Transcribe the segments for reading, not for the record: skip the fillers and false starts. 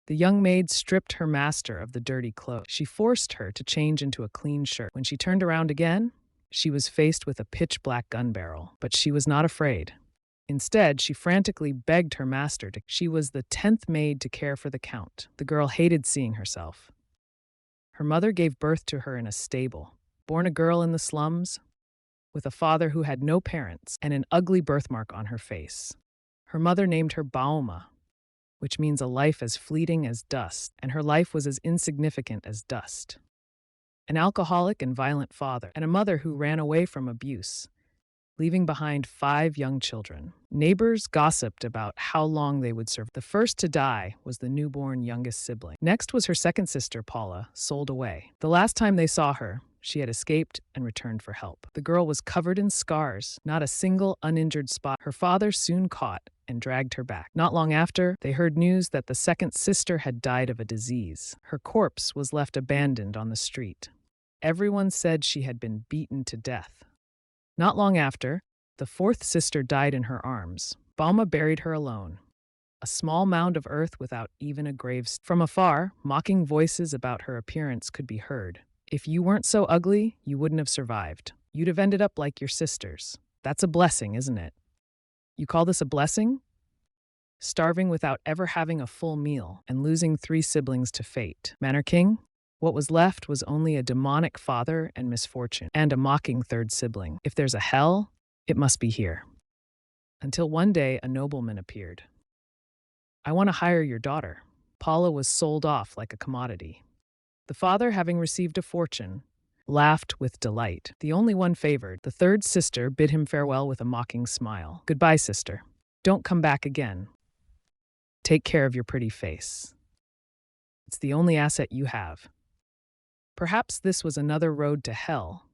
The young maid stripped her master of the dirty clothes. She forced her to change into a clean shirt. When she turned around again, she was faced with a pitch-black gun barrel, but she was not afraid. Instead, she frantically begged her master to. She was the 10th maid to care for the count. The girl hated seeing herself. Her mother gave birth to her in a stable. Born a girl in the slums, with a father who had no parents and an ugly birthmark on her face. Her mother named her Baoma, which means a life as fleeting as dust, and her life was as insignificant as dust. An alcoholic and violent father, and a mother who ran away from abuse, leaving behind 5 young children. Neighbors gossiped about how long they would survive. The first to die was the newborn youngest sibling. Next was her second sister, Paula, sold away. The last time they saw her, she had escaped and returned for help. The girl was covered in scars, not a single uninjured spot. Her father soon caught and dragged her back. Not long after, they heard news that the second sister had died of a disease. Her corpse was left abandoned on the street. Everyone said she had been beaten to death. Not long after, the fourth sister died in her arms. Balma buried her alone, a small mound of earth without even a grave. From afar, mocking voices about her appearance could be heard. If you weren't so ugly, you wouldn't have survived. You'd have ended up like your sisters. That's a blessing, isn't it? You call this a blessing? Starving without ever having a full meal and losing 3 siblings to fate. Manor King? What was left was only a demonic father and misfortune, and a mocking third sibling. If there's a hell, it must be here. Until one day, a nobleman appeared. I want to hire your daughter. Paula was sold off like a commodity. The father, having received a fortune, laughed with delight. The only one favored, the third sister, bid him farewell with a mocking smile. Goodbye, sister. Don't come back again. Take care of your pretty face. It's the only asset you have. Perhaps this was another road to hell,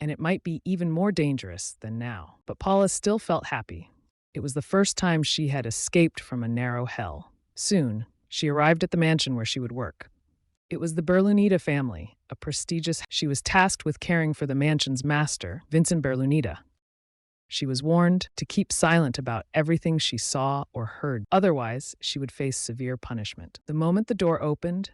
and it might be even more dangerous than now. But Paula still felt happy. It was the first time she had escaped from a narrow hell. Soon, she arrived at the mansion where she would work. It was the Berlunita family, a prestigious. She was tasked with caring for the mansion's master, Vincent Berlunita. She was warned to keep silent about everything she saw or heard. Otherwise, she would face severe punishment. The moment the door opened,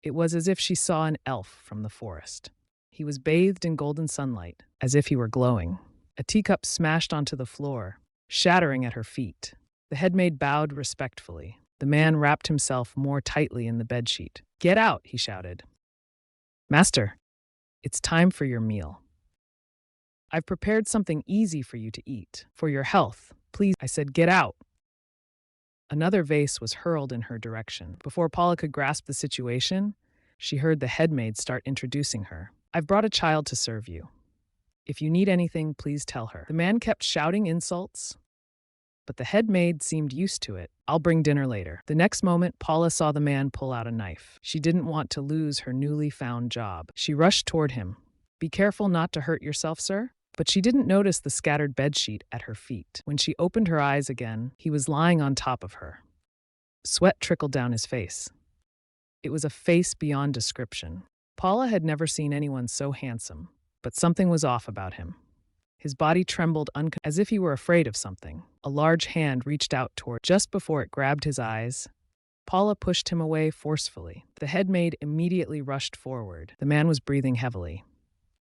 it was as if she saw an elf from the forest. He was bathed in golden sunlight, as if he were glowing. A teacup smashed onto the floor, shattering at her feet. The headmaid bowed respectfully. The man wrapped himself more tightly in the bedsheet. Get out, he shouted. Master, it's time for your meal. I've prepared something easy for you to eat. For your health, please. I said, get out. Another vase was hurled in her direction. Before Paula could grasp the situation, she heard the headmaid start introducing her. I've brought a child to serve you. If you need anything, please tell her. The man kept shouting insults, but the headmaid seemed used to it. I'll bring dinner later. The next moment, Paula saw the man pull out a knife. She didn't want to lose her newly found job. She rushed toward him. Be careful not to hurt yourself, sir. But she didn't notice the scattered bedsheet at her feet. When she opened her eyes again, he was lying on top of her. Sweat trickled down his face. It was a face beyond description. Paula had never seen anyone so handsome, but something was off about him. His body trembled as if he were afraid of something. A large hand reached out toward. Just before it grabbed his eyes, Paula pushed him away forcefully. The headmaid immediately rushed forward. The man was breathing heavily.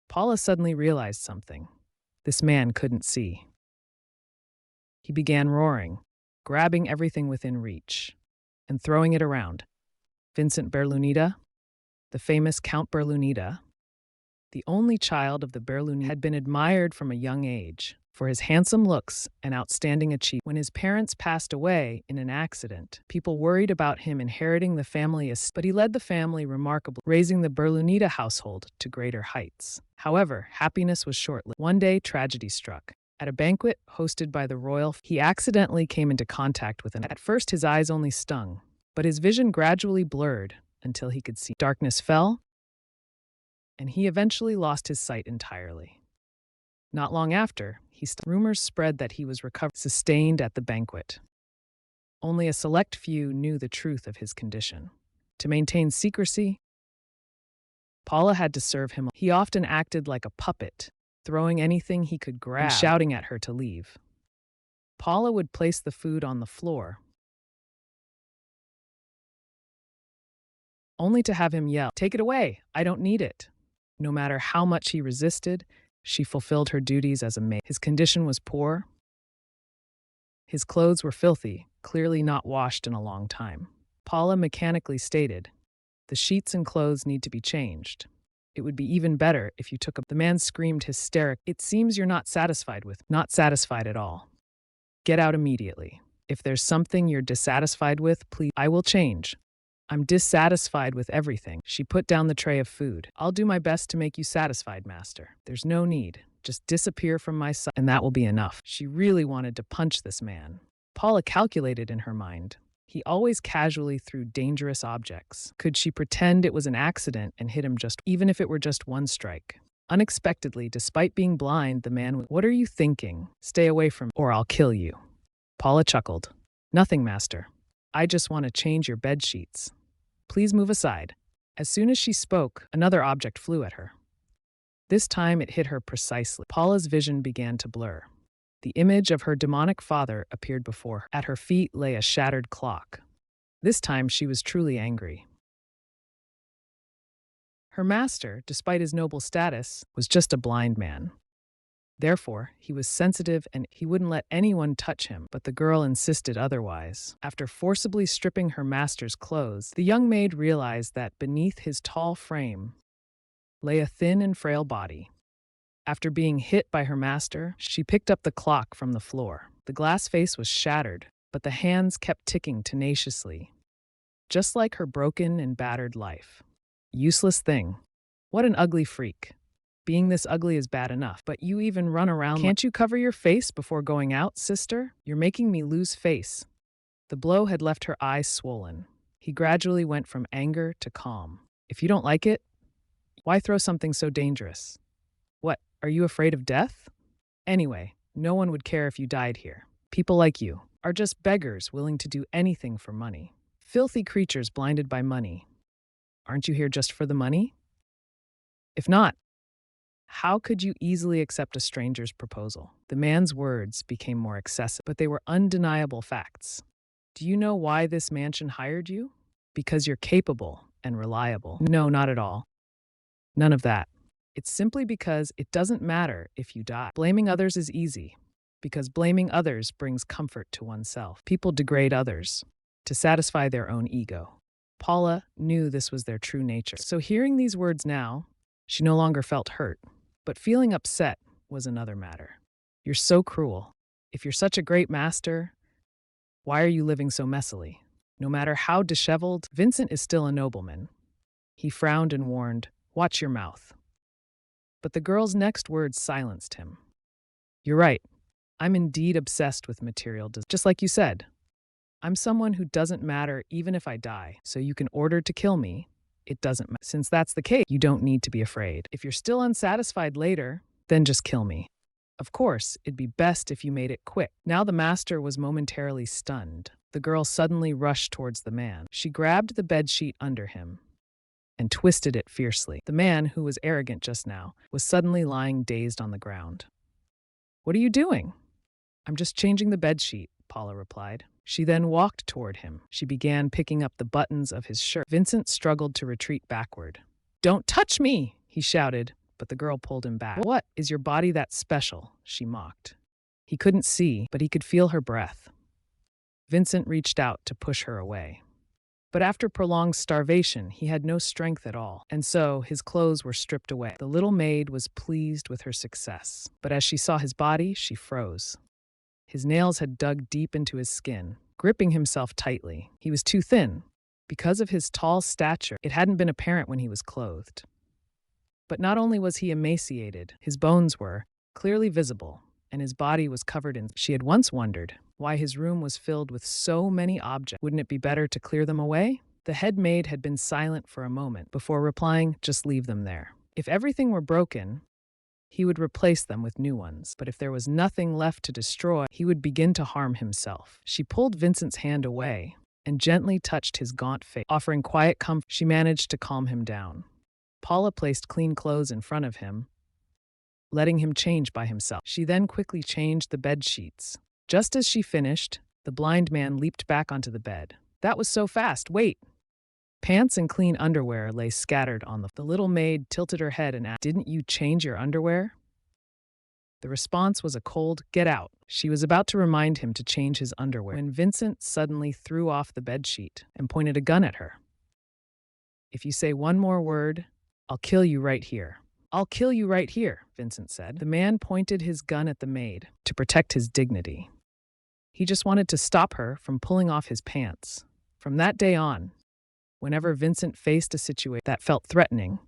Paula suddenly realized something. This man couldn't see. He began roaring, grabbing everything within reach, and throwing it around. Vincent Berlunita, the famous Count Berlunita, the only child of the Berlunita, had been admired from a young age for his handsome looks and outstanding achievements. When his parents passed away in an accident, people worried about him inheriting the family estate, but he led the family remarkably, raising the Berlunita household to greater heights. However, happiness was short-lived. One day, tragedy struck. At a banquet hosted by the royal, he accidentally came into contact with an. At first, his eyes only stung, but his vision gradually blurred until he could see. Darkness fell, and he eventually lost his sight entirely. Not long after, rumors spread that he was sustained at the banquet. Only a select few knew the truth of his condition. To maintain secrecy, Paula had to serve him. He often acted like a puppet, throwing anything he could grab and shouting at her to leave. Paula would place the food on the floor, only to have him yell, "Take it away! I don't need it!" No matter how much he resisted, she fulfilled her duties as a maid. His condition was poor. His clothes were filthy, clearly not washed in a long time. Paula mechanically stated, "The sheets and clothes need to be changed. It would be even better if you took a—" The man screamed hysteric. "It seems you're not satisfied with—" "Not satisfied at all. Get out immediately. If there's something you're dissatisfied with, please—" "I will change. I'm dissatisfied with everything." She put down the tray of food. "I'll do my best to make you satisfied, master. There's no need. Just disappear from my sight, and that will be enough." She really wanted to punch this man. Paula calculated in her mind. He always casually threw dangerous objects. Could she pretend it was an accident and hit him even if it were just one strike? Unexpectedly, despite being blind, the man was— "What are you thinking? Stay away from me, or I'll kill you." Paula chuckled. "Nothing, master. I just want to change your bed sheets. Please move aside." As soon as she spoke, another object flew at her. This time it hit her precisely. Paula's vision began to blur. The image of her demonic father appeared before her. At her feet lay a shattered clock. This time she was truly angry. Her master, despite his noble status, was just a blind man. Therefore, he was sensitive and he wouldn't let anyone touch him, but the girl insisted otherwise. After forcibly stripping her master's clothes, the young maid realized that beneath his tall frame lay a thin and frail body. After being hit by her master, she picked up the clock from the floor. The glass face was shattered, but the hands kept ticking tenaciously, just like her broken and battered life. Useless thing. What an ugly freak. Being this ugly is bad enough, but you even run around— "Can't you cover your face before going out, sister? You're making me lose face." The blow had left her eyes swollen. He gradually went from anger to calm. "If you don't like it, why throw something so dangerous? What, are you afraid of death? Anyway, no one would care if you died here. People like you are just beggars willing to do anything for money. Filthy creatures blinded by money. Aren't you here just for the money? If not, how could you easily accept a stranger's proposal?" The man's words became more excessive, but they were undeniable facts. "Do you know why this mansion hired you? Because you're capable and reliable." "No, not at all. None of that. It's simply because it doesn't matter if you die. Blaming others is easy, because blaming others brings comfort to oneself. People degrade others to satisfy their own ego." Paula knew this was their true nature. So hearing these words now, she no longer felt hurt. But feeling upset was another matter. "You're so cruel. If you're such a great master, why are you living so messily? No matter how disheveled, Vincent is still a nobleman." He frowned and warned, "Watch your mouth." But the girl's next words silenced him. "You're right. I'm indeed obsessed with material desires. Just like you said. I'm someone who doesn't matter even if I die, so you can order to kill me. It doesn't matter. Since that's the case, you don't need to be afraid. If you're still unsatisfied later, then just kill me. Of course, it'd be best if you made it quick." Now the master was momentarily stunned. The girl suddenly rushed towards the man. She grabbed the bedsheet under him and twisted it fiercely. The man, who was arrogant just now, was suddenly lying dazed on the ground. "What are you doing?" "I'm just changing the bedsheet," Paula replied. She then walked toward him. She began picking up the buttons of his shirt. Vincent struggled to retreat backward. "Don't touch me!" he shouted, but the girl pulled him back. "What, is your body that special?" she mocked. He couldn't see, but he could feel her breath. Vincent reached out to push her away. But after prolonged starvation, he had no strength at all, and so his clothes were stripped away. The little maid was pleased with her success, but as she saw his body, she froze. His nails had dug deep into his skin, gripping himself tightly. He was too thin. Because of his tall stature, it hadn't been apparent when he was clothed. But not only was he emaciated, his bones were clearly visible, and his body was covered in— She had once wondered why his room was filled with so many objects. Wouldn't it be better to clear them away? The head maid had been silent for a moment before replying, "Just leave them there. If everything were broken, he would replace them with new ones. But if there was nothing left to destroy, he would begin to harm himself." She pulled Vincent's hand away and gently touched his gaunt face. Offering quiet comfort, she managed to calm him down. Paula placed clean clothes in front of him, letting him change by himself. She then quickly changed the bed sheets. Just as she finished, the blind man leaped back onto the bed. "That was so fast. Wait!" Pants and clean underwear lay scattered on the floor. The little maid tilted her head and asked, "Didn't you change your underwear?" The response was a cold, "Get out." She was about to remind him to change his underwear when Vincent suddenly threw off the bedsheet and pointed a gun at her. "If you say one more word, I'll kill you right here." "I'll kill you right here," Vincent said. The man pointed his gun at the maid to protect his dignity. He just wanted to stop her from pulling off his pants. From that day on, whenever Vincent faced a situation that felt threatening,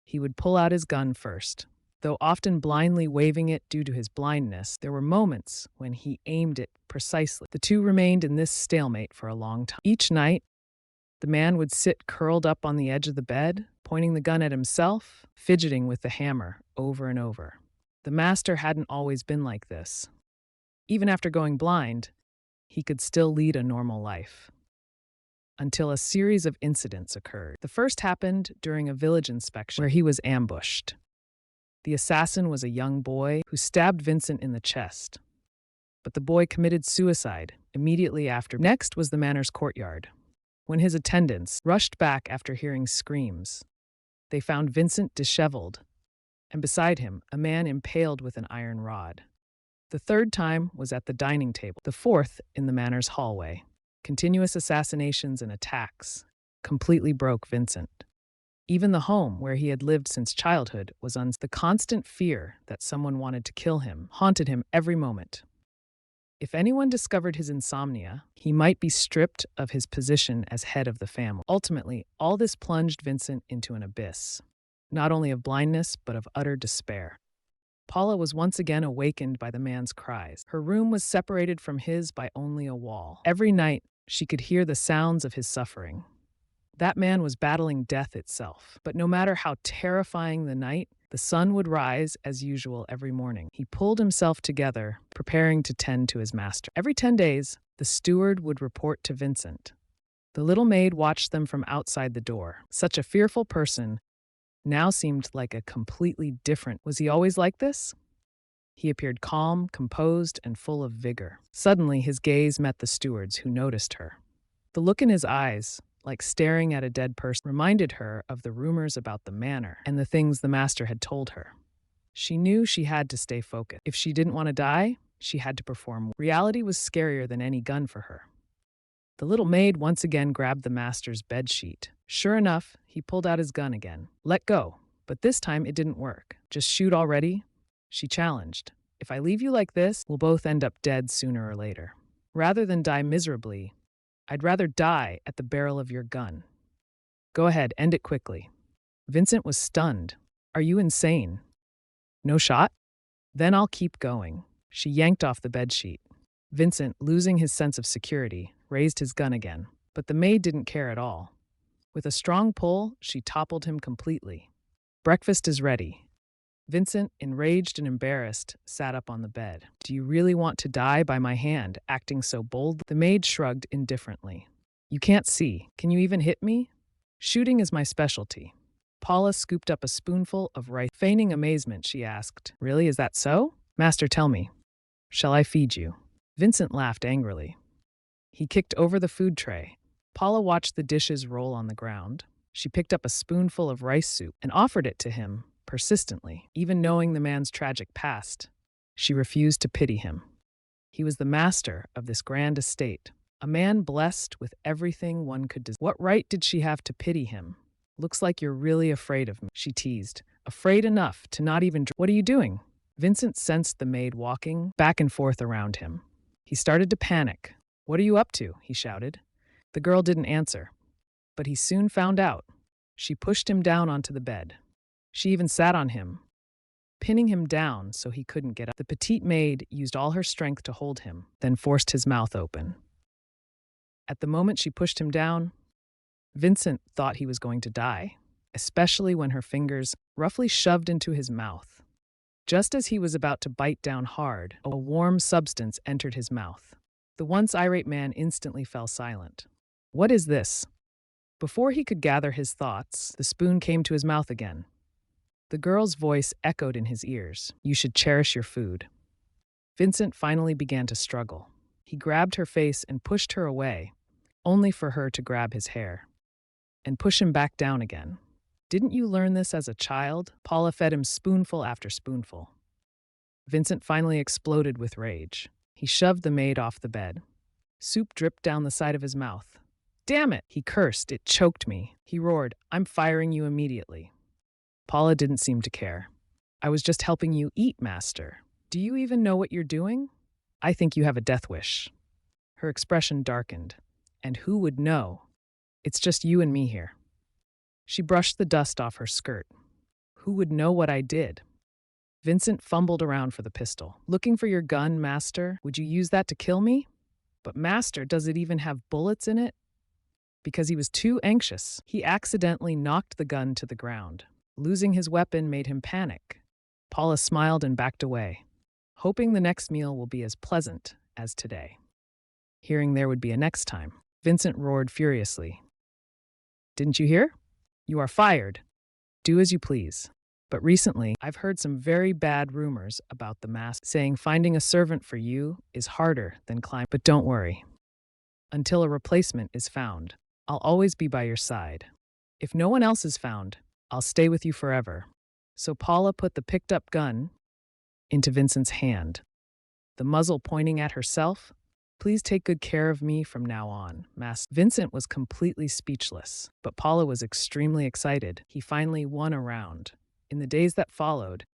he would pull out his gun first. Though often blindly waving it due to his blindness, there were moments when he aimed it precisely. The two remained in this stalemate for a long time. Each night, the man would sit curled up on the edge of the bed, pointing the gun at himself, fidgeting with the hammer over and over. The master hadn't always been like this. Even after going blind, he could still lead a normal life. Until a series of incidents occurred. The first happened during a village inspection where he was ambushed. The assassin was a young boy who stabbed Vincent in the chest. But the boy committed suicide immediately after. Next was the manor's courtyard. When his attendants rushed back after hearing screams, they found Vincent disheveled, and beside him, a man impaled with an iron rod. The third time was at the dining table, the fourth in the manor's hallway. Continuous assassinations and attacks completely broke Vincent. Even the home where he had lived since childhood was the constant fear that someone wanted to kill him haunted him every moment. If anyone discovered his insomnia, he might be stripped of his position as head of the family. Ultimately, all this plunged Vincent into an abyss, not only of blindness, but of utter despair. Paula was once again awakened by the man's cries. Her room was separated from his by only a wall. Every night, she could hear the sounds of his suffering. That man was battling death itself. But no matter how terrifying the night, the sun would rise as usual every morning. He pulled himself together, preparing to tend to his master. Every 10 days, the steward would report to Vincent. The little maid watched them from outside the door. Such a fearful person now seemed like a completely different. Was he always like this? He appeared calm, composed, and full of vigor. Suddenly, his gaze met the steward's, who noticed her. The look in his eyes, like staring at a dead person, reminded her of the rumors about the manor and the things the master had told her. She knew she had to stay focused. If she didn't want to die, she had to perform. Reality was scarier than any gun for her. The little maid once again grabbed the master's bedsheet. Sure enough, he pulled out his gun again. "Let go." But this time it didn't work. "Just shoot already?" She challenged. "If I leave you like this, we'll both end up dead sooner or later. Rather than die miserably, I'd rather die at the barrel of your gun. Go ahead, end it quickly." Vincent was stunned. "Are you insane? No shot? Then I'll keep going." She yanked off the bedsheet. Vincent, losing his sense of security, raised his gun again. But the maid didn't care at all. With a strong pull, she toppled him completely. "Breakfast is ready." Vincent, enraged and embarrassed, sat up on the bed. "Do you really want to die by my hand, acting so bold?" The maid shrugged indifferently. "You can't see. Can you even hit me? Shooting is my specialty." Paula scooped up a spoonful of rice. Feigning amazement, she asked, "Really, is that so? Master, tell me. Shall I feed you?" Vincent laughed angrily. He kicked over the food tray. Paula watched the dishes roll on the ground. She picked up a spoonful of rice soup and offered it to him, persistently. Even knowing the man's tragic past, she refused to pity him. He was the master of this grand estate, a man blessed with everything one could desire. What right did she have to pity him? "Looks like you're really afraid of me," she teased. "Afraid enough to not even What are you doing?" Vincent sensed the maid walking back and forth around him. He started to panic. "What are you up to?" he shouted. The girl didn't answer, but he soon found out. She pushed him down onto the bed. She even sat on him, pinning him down so he couldn't get up. The petite maid used all her strength to hold him, then forced his mouth open. At the moment she pushed him down, Vincent thought he was going to die, especially when her fingers roughly shoved into his mouth. Just as he was about to bite down hard, a warm substance entered his mouth. The once irate man instantly fell silent. "What is this?" Before he could gather his thoughts, the spoon came to his mouth again. The girl's voice echoed in his ears. "You should cherish your food." Vincent finally began to struggle. He grabbed her face and pushed her away, only for her to grab his hair. and push him back down again. Didn't you learn this as a child? Paula fed him spoonful after spoonful. Vincent finally exploded with rage. He shoved the maid off the bed. Soup dripped down the side of his mouth. Damn it! He cursed. It choked me. He roared, I'm firing you immediately. Paula didn't seem to care. I was just helping you eat, master. Do you even know what you're doing? I think you have a death wish. Her expression darkened. And who would know? It's just you and me here. She brushed the dust off her skirt. Who would know what I did? Vincent fumbled around for the pistol. Looking for your gun, master? Would you use that to kill me? But master, does it even have bullets in it? Because he was too anxious, he accidentally knocked the gun to the ground. Losing his weapon made him panic. Paula smiled and backed away, hoping the next meal will be as pleasant as today. Hearing there would be a next time, Vincent roared furiously. Didn't you hear? You are fired. Do as you please. But recently, I've heard some very bad rumors about the mask, saying finding a servant for you is harder than climbing. But don't worry. Until a replacement is found, I'll always be by your side. If no one else is found, I'll stay with you forever. So Paula put the picked-up gun into Vincent's hand, the muzzle pointing at herself. Please take good care of me from now on, Master. Vincent was completely speechless, but Paula was extremely excited. He finally won a round. In the days that followed,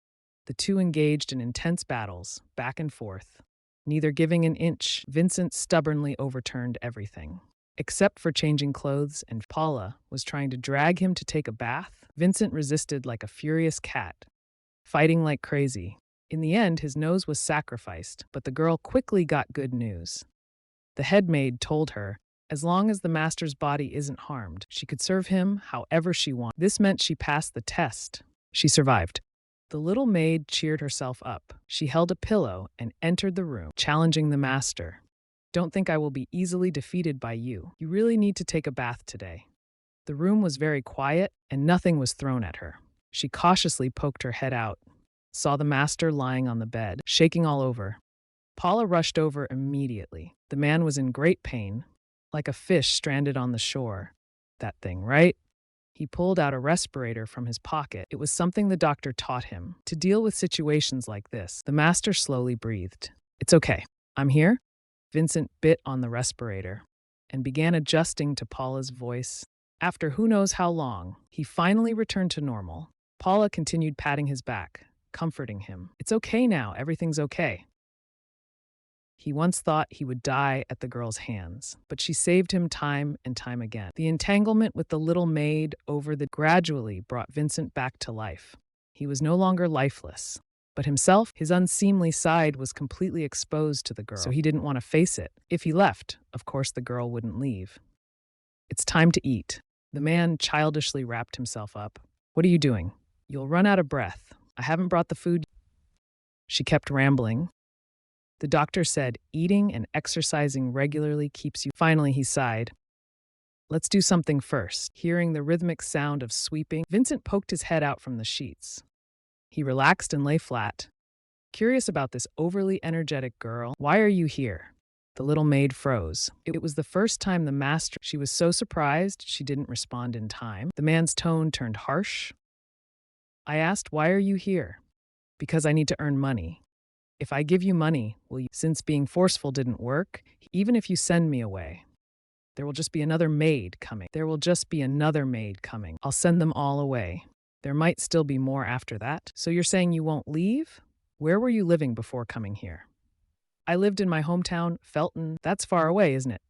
the two engaged in intense battles, back and forth. Neither giving an inch, Vincent stubbornly overturned everything. Except for changing clothes, and Paula was trying to drag him to take a bath, Vincent resisted like a furious cat, fighting like crazy. In the end, his nose was sacrificed, but the girl quickly got good news. The head maid told her, as long as the master's body isn't harmed, she could serve him however she wanted. This meant she passed the test. She survived. The little maid cheered herself up. She held a pillow and entered the room, challenging the master. Don't think I will be easily defeated by you. You really need to take a bath today. The room was very quiet, and nothing was thrown at her. She cautiously poked her head out, saw the master lying on the bed, shaking all over. Paula rushed over immediately. The man was in great pain, like a fish stranded on the shore. That thing, right? He pulled out a respirator from his pocket. It was something the doctor taught him to deal with situations like this. The master slowly breathed. It's okay. I'm here. Vincent bit on the respirator and began adjusting to Paula's voice. After who knows how long, he finally returned to normal. Paula continued patting his back, comforting him. It's okay now. Everything's okay. He once thought he would die at the girl's hands, but she saved him time and time again. The entanglement with the little maid over the gradually brought Vincent back to life. He was no longer lifeless, but himself, his unseemly side was completely exposed to the girl, so he didn't want to face it. If he left, of course the girl wouldn't leave. It's time to eat. The man childishly wrapped himself up. What are you doing? You'll run out of breath. I haven't brought the food. She kept rambling. The doctor said eating and exercising regularly keeps you. Finally, he sighed. Let's do something first. Hearing the rhythmic sound of sweeping, Vincent poked his head out from the sheets. He relaxed and lay flat, curious about this overly energetic girl. Why are you here? The little maid froze. It was the first time the master. She was so surprised she didn't respond in time. The man's tone turned harsh. I asked, why are you here? Because I need to earn money. If I give you money, will you? Since being forceful didn't work, even if you send me away, there will just be another maid coming. There will just be another maid coming. I'll send them all away. There might still be more after that. So you're saying you won't leave? Where were you living before coming here? I lived in my hometown, Felton. That's far away, isn't it?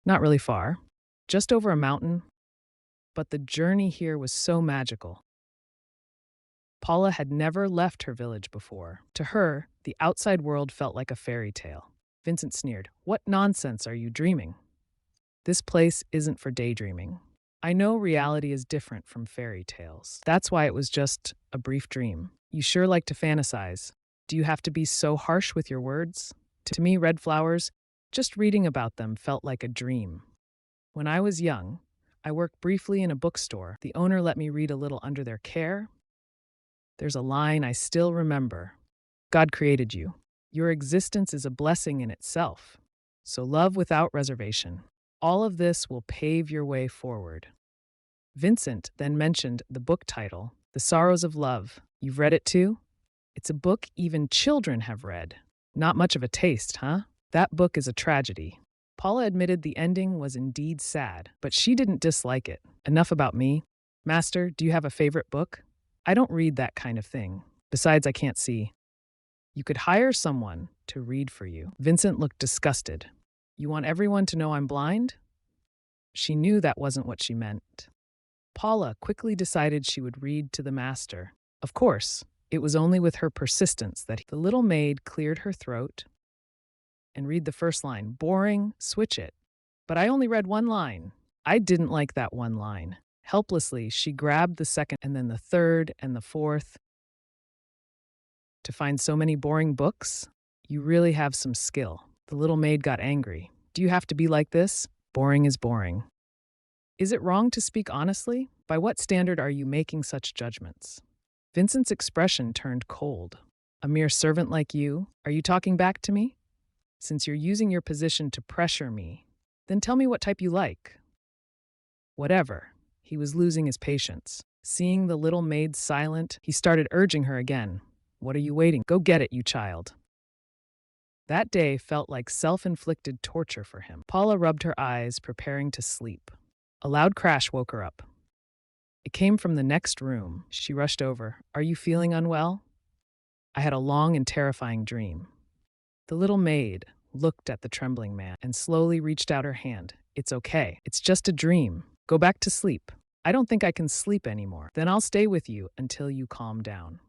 Not really far. Just over a mountain. But the journey here was so magical. Paula had never left her village before. To her, the outside world felt like a fairy tale. Vincent sneered. What nonsense are you dreaming? This place isn't for daydreaming. I know reality is different from fairy tales. That's why it was just a brief dream. You sure like to fantasize. Do you have to be so harsh with your words? To me, red flowers, just reading about them felt like a dream. When I was young, I worked briefly in a bookstore. The owner let me read a little under their care. There's a line I still remember. God created you. Your existence is a blessing in itself. So love without reservation. All of this will pave your way forward. Vincent then mentioned the book title, The Sorrows of Love. You've read it too? It's a book even children have read. Not much of a taste, huh? That book is a tragedy. Paula admitted the ending was indeed sad, but she didn't dislike it. Enough about me. Master, do you have a favorite book? I don't read that kind of thing. Besides, I can't see. You could hire someone to read for you. Vincent looked disgusted. You want everyone to know I'm blind? She knew that wasn't what she meant. Paula quickly decided she would read to the master. Of course, it was only with her persistence that the little maid cleared her throat and read the first line. Boring, switch it. But I only read one line. I didn't like that one line. Helplessly, she grabbed the second and then the third and the fourth. To find so many boring books? You really have some skill. The little maid got angry. Do you have to be like this? Boring is boring. Is it wrong to speak honestly? By what standard are you making such judgments? Vincent's expression turned cold. A mere servant like you? Are you talking back to me? Since you're using your position to pressure me, then tell me what type you like. Whatever. He was losing his patience. Seeing the little maid silent, he started urging her again. What are you waiting? Go get it, you child. That day felt like self-inflicted torture for him. Paula rubbed her eyes, preparing to sleep. A loud crash woke her up. It came from the next room. She rushed over. Are you feeling unwell? I had a long and terrifying dream. The little maid looked at the trembling man and slowly reached out her hand. It's okay. It's just a dream. Go back to sleep. I don't think I can sleep anymore. Then I'll stay with you until you calm down.